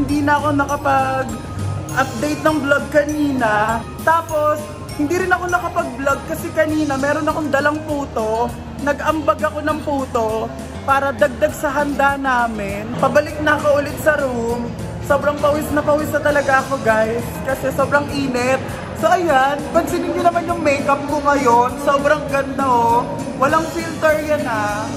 hindi na ako nakapag-update ng vlog kanina. Tapos, hindi rin ako nakapag-vlog kasi kanina meron akong dalang puto. Nag-ambag ako ng puto para dagdag sa handa namin. Pabalik na ako ulit sa room. Sobrang pawis na talaga ako, guys. Kasi sobrang init. So ayan, pansinin nyo naman yung makeup ko ngayon. Sobrang ganda oh. Walang filter yan ah.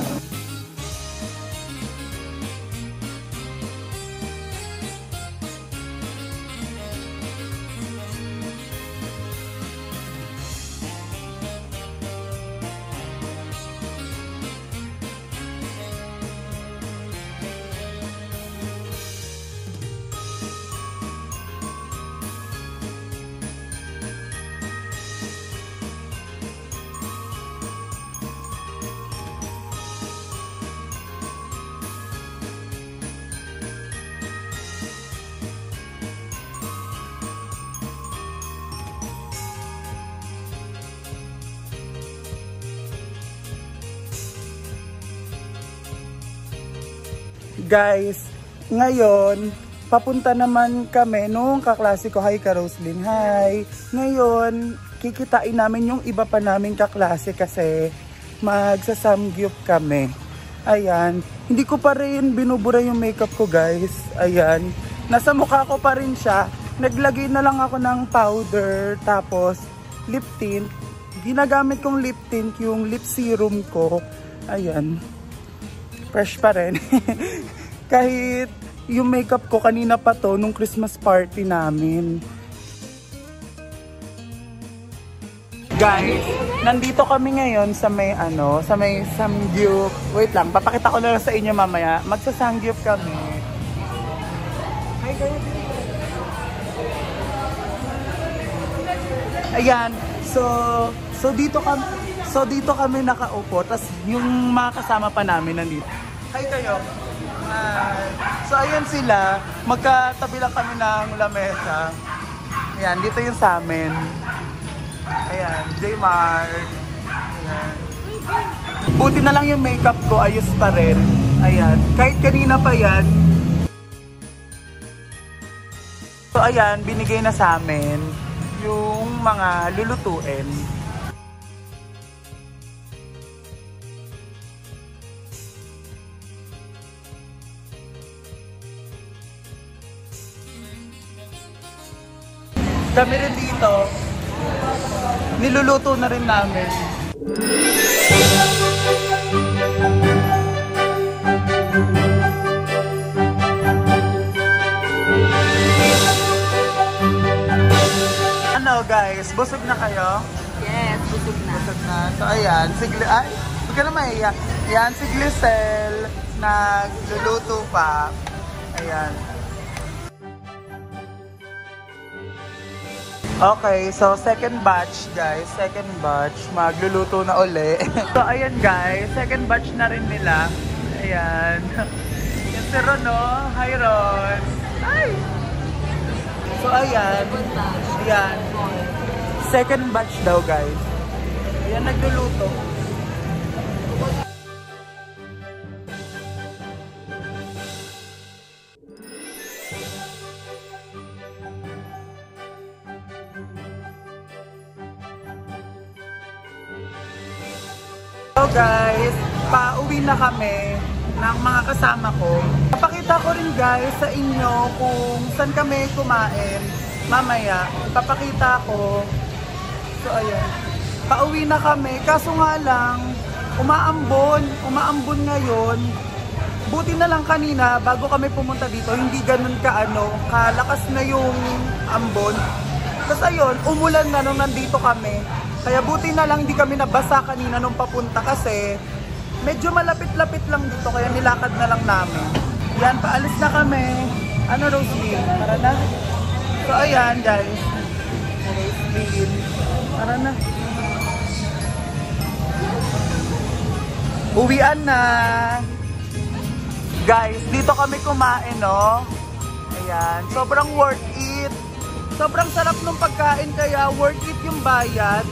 Guys, ngayon, papunta naman kami nung kaklase ko. Hi ka Roslyn, hi! Ngayon, kikitain namin yung iba pa naming kaklase kasi magsasamgyup kami. Ayan, hindi ko pa rin binubura yung makeup ko guys. Ayan, nasa mukha ko pa rin siya. Naglagay na lang ako ng powder, tapos lip tint. Ginagamit kong lip tint yung lip serum ko. Ayan, fresh pa rin. Kahit yung makeup ko kanina pa to nung Christmas party namin. Guys, nandito kami ngayon sa may sa may samgyup. Wait lang, papakita ko na lang sa inyo mamaya. Magsasamgyup kami. Hi guys. Ayan, so dito kami nakaupo, tas yung mga kasama pa namin nandito. Hi kayo. So ayan sila, magkatabi lang kami ng lamesa. Ayan, dito yung sa amin. Ayan, J-Mar. Ayan. Buti na lang yung makeup ko, ayos pa rin. Ayan, kahit kanina pa yan. So ayan, binigay na sa amin yung mga lulutuin. Kami rin dito, niluluto na rin namin. Ano guys, busog na kayo? Yes, busog na. Busog na. So ayan, huwag ka na maiyak. Ayan, si Glycel, nagluluto pa. Ayan. Okay, so second batch guys, second batch, magluluto na uli. So ayan guys, second batch na rin nila. Ayan. Yan si Ron, no? Hi Ron! Hi! So ayan, ayan. Second batch daw guys. Ayan, nagluluto. So guys, pauwi na kami ng mga kasama ko. Papakita ko rin guys sa inyo kung saan kami kumain. Mamaya, ipapakita ko. So ayan, pauwi na kami. Kaso nga lang, umaambon ngayon. Buti na lang kanina, bago kami pumunta dito, hindi ganun kalakas na yung ambon. Tapos ayun, umulan na nung nandito kami. Kaya buti na lang di kami nabasa kanina nung papunta kasi medyo malapit-lapit lang dito kaya nilakad na lang namin. Yan, paalis na kami. Ano Roslyn? Tara na. So ayan guys. Roslyn. Tara na. Uwian na. Guys, dito kami kumain, no? Ayan, sobrang worth it. Sobrang sarap ng pagkain kaya worth it yung bayad.